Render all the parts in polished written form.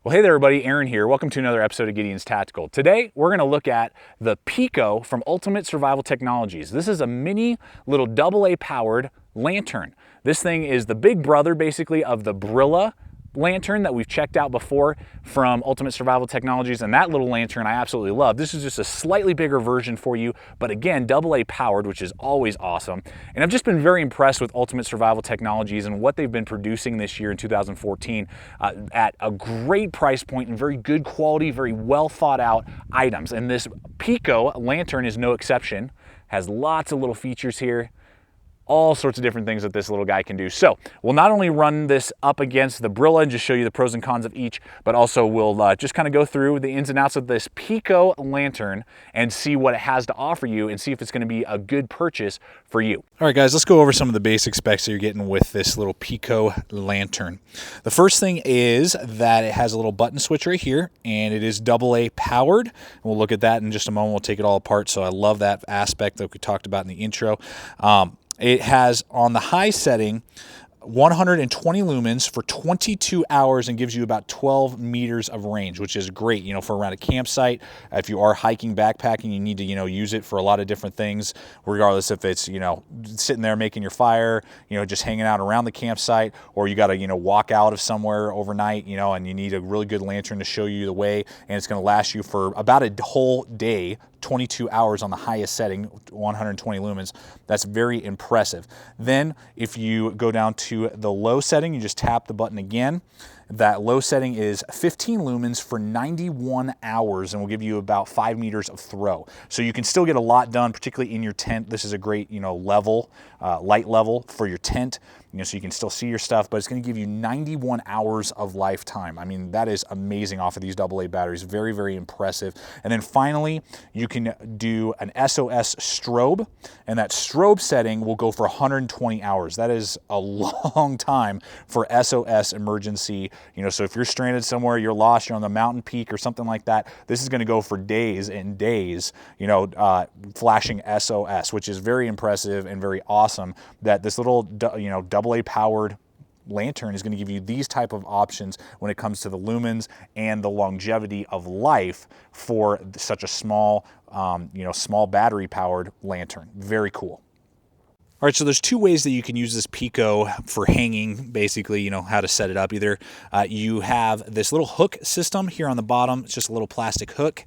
Well, hey there everybody, Aaron here. Welcome to another episode of Gideon's Tactical. Today, we're gonna look at the Pico from Ultimate Survival Technologies. This is a mini little AA powered lantern. This thing is the big brother basically of the Brilla lantern that we've checked out before from Ultimate Survival Technologies, and that little lantern I absolutely love. This is just a slightly bigger version for you, but again, AA powered, which is always awesome. And I've just been very impressed with Ultimate Survival Technologies and what they've been producing this year in 2014 at a great price point and very good quality, very well thought out items. And this Pico lantern is no exception. Has lots of little features here. All sorts of different things that this little guy can do. So we'll not only run this up against the Brilla and just show you the pros and cons of each, but also we'll just kind of go through the ins and outs of this Pico lantern and see what it has to offer you and see if it's going to be a good purchase for you. All right, guys, let's go over some of the basic specs that you're getting with this little Pico lantern. The first thing is that it has a little button switch right here, and it is AA powered. We'll look at that in just a moment. We'll take it all apart. So I love that aspect that we talked about in the intro. It has, on the high setting, 120 lumens for 22 hours and gives you about 12 meters of range, which is great, you know, for around a campsite. If you are hiking, backpacking, you need to, you know, use it for a lot of different things, regardless if it's, you know, sitting there making your fire, you know, just hanging out around the campsite, or you got to, you know, walk out of somewhere overnight, you know, and you need a really good lantern to show you the way, and it's going to last you for about a whole day. 22 hours on the highest setting, 120 lumens. That's very impressive. Then if you go down to the low setting, you just tap the button again. That low setting is 15 lumens for 91 hours and will give you about 5 meters of throw. So you can still get a lot done, particularly in your tent. This is a great, you know, level, light level for your tent, you know, so you can still see your stuff, but it's going to give you 91 hours of lifetime. I mean, that is amazing off of these AA batteries. Very, very impressive. And then finally, you can do an SOS strobe, and that strobe setting will go for 120 hours. That is a long time for SOS emergency. You know, so if you're stranded somewhere, you're lost, you're on the mountain peak or something like that, this is going to go for days and days, you know, flashing SOS, which is very impressive and very awesome that this little, you know, AA powered lantern is going to give you these type of options when it comes to the lumens and the longevity of life for such a small, you know, small battery powered lantern. Very cool. All right, so there's two ways that you can use this Pico for hanging, basically, you know, how to set it up. Either you have this little hook system here on the bottom. It's just a little plastic hook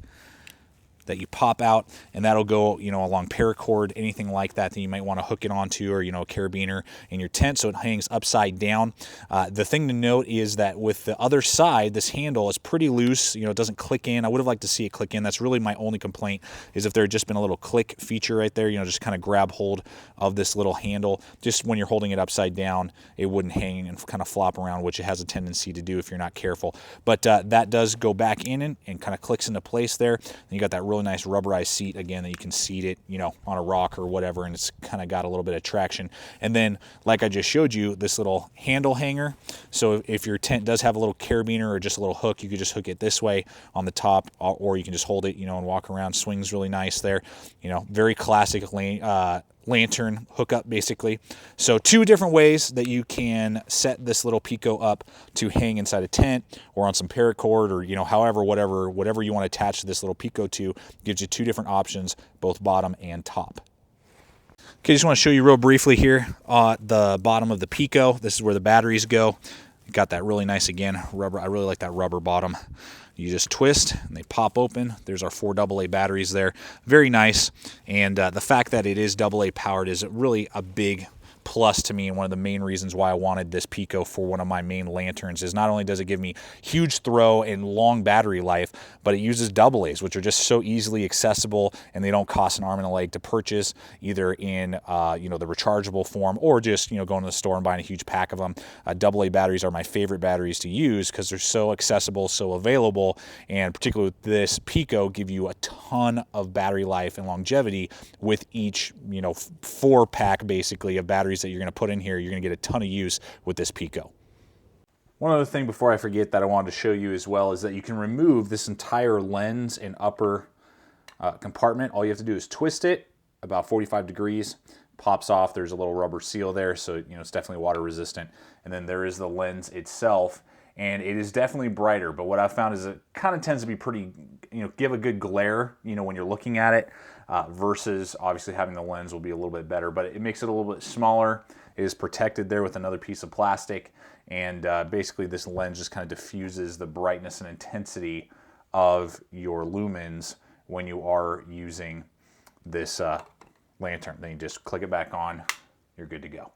that you pop out, and that'll go, you know, along paracord, anything like that that you might want to hook it onto, or, you know, a carabiner in your tent, so it hangs upside down. The thing to note is that with the other side, this handle is pretty loose. You know, it doesn't click in. I would have liked to see it click in. That's really my only complaint, is if there had just been a little click feature right there, you know, just kind of grab hold of this little handle. Just when you're holding it upside down, it wouldn't hang and kind of flop around, which it has a tendency to do if you're not careful. But that does go back in and kind of clicks into place there. And you got that really nice rubberized seat again that you can seat it, you know, on a rock or whatever, and it's kind of got a little bit of traction. And then, like I just showed you, this little handle hanger. So if your tent does have a little carabiner or just a little hook, you could just hook it this way on the top, or you can just hold it, you know, and walk around. Swings really nice there. You know, very classic lantern hookup, basically. So two different ways that you can set this little Pico up to hang inside a tent or on some paracord, or, you know, however, whatever you want to attach this little Pico to. Gives you two different options, both bottom and top. Okay, just want to show you real briefly here the bottom of the Pico. This is where the batteries go. Got that really nice, again, rubber. I really like that rubber bottom. You just twist and they pop open. There's our 4 AA batteries there. Very nice. And the fact that it is AA powered is really a big plus to me, and one of the main reasons why I wanted this Pico for one of my main lanterns is not only does it give me huge throw and long battery life, but it uses AA's, which are just so easily accessible, and they don't cost an arm and a leg to purchase, either in you know, the rechargeable form, or just, you know, going to the store and buying a huge pack of them. AA batteries are my favorite batteries to use because they're so accessible, so available, and particularly with this Pico, give you a ton of battery life and longevity with each, you know, 4-pack basically of batteries that you're going to put in here. You're going to get a ton of use with this Pico. One other thing before I forget that I wanted to show you as well is that you can remove this entire lens and upper compartment. All you have to do is twist it about 45 degrees, pops off. There's a little rubber seal there, so, you know, it's definitely water resistant. And then there is the lens itself. and it is definitely brighter, but what I've found is it kind of tends to be pretty, give a good glare, when you're looking at it, versus obviously having the lens will be a little bit better, but it makes it a little bit smaller. It is protected there with another piece of plastic, and basically this lens just kind of diffuses the brightness and intensity of your lumens when you are using this lantern. Then you just click it back on, you're good to go.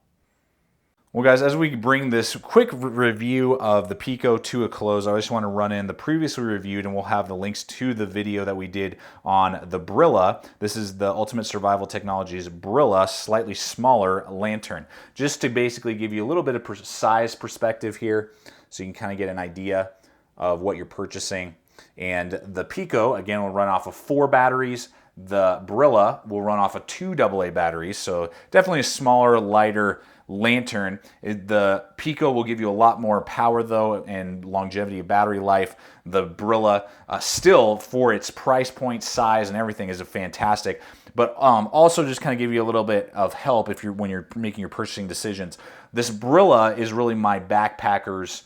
Well guys, as we bring this quick review of the Pico to a close, I just want to run in the previously reviewed, and we'll have the links to the video that we did on the Brilla. This is the Ultimate Survival Technologies Brilla, slightly smaller lantern. Just to basically give you a little bit of size perspective here, so you can kind of get an idea of what you're purchasing. And the Pico, again, will run off of 4 batteries. The Brilla will run off of 2 AA batteries, so definitely a smaller, lighter lantern. The Pico will give you a lot more power though, and longevity of battery life. The Brilla, still for its price point, size, and everything, is a fantastic. But also just kind of give you a little bit of help when you're making your purchasing decisions. This Brilla is really my backpacker's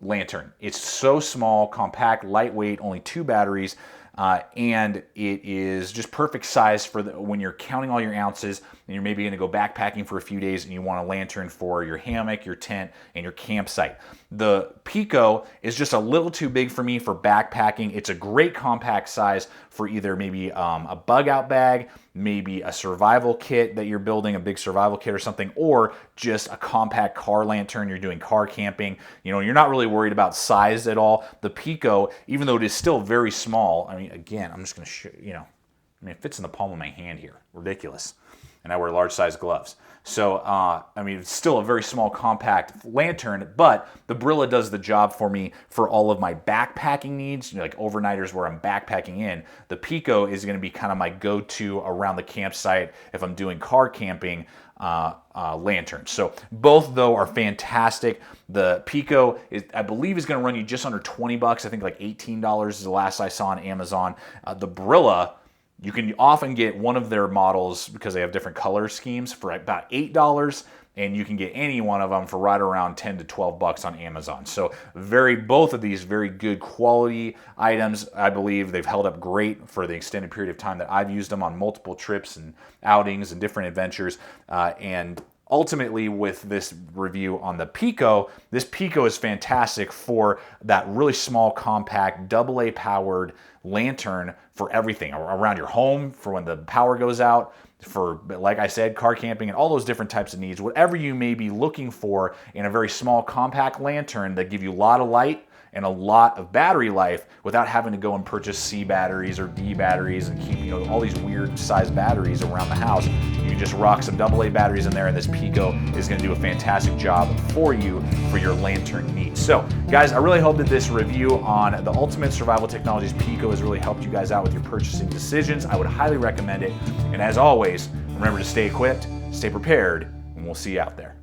lantern. It's so small, compact, lightweight, only 2 batteries. And it is just perfect size for when you're counting all your ounces and you're maybe going to go backpacking for a few days and you want a lantern for your hammock, your tent, and your campsite. The Pico is just a little too big for me for backpacking. It's a great compact size for either maybe a bug out bag, maybe a survival kit that you're building, a big survival kit or something, or just a compact car lantern. You're doing car camping. You're not really worried about size at all. The Pico, even though it is still very small, I mean, again, I'm just going to show it fits in the palm of my hand here. Ridiculous. And I wear large size gloves. So, I mean, it's still a very small, compact lantern, but the Brilla does the job for me for all of my backpacking needs, like overnighters where I'm backpacking in. The Pico is going to be kind of my go-to around the campsite if I'm doing car camping lantern. So both, though, are fantastic. The Pico, I believe, is going to run you just under 20 bucks. I think like $18 is the last I saw on Amazon. The Brilla, you can often get one of their models, because they have different color schemes, for about $8, and you can get any one of them for right around 10 to 12 bucks on Amazon. So both of these very good quality items. I believe they've held up great for the extended period of time that I've used them on multiple trips and outings and different adventures. And ultimately, with this review on the Pico, this Pico is fantastic for that really small, compact, AA powered lantern for everything around your home, for when the power goes out, for, like I said, car camping and all those different types of needs. Whatever you may be looking for in a very small, compact lantern that give you a lot of light and a lot of battery life without having to go and purchase C batteries or D batteries and keep all these weird size batteries around the house. You can just rock some AA batteries in there, and this Pico is going to do a fantastic job for you for your lantern needs. So guys, I really hope that this review on the Ultimate Survival Technologies Pico has really helped you guys out with your purchasing decisions. I would highly recommend it. And as always, remember to stay equipped, stay prepared, and we'll see you out there.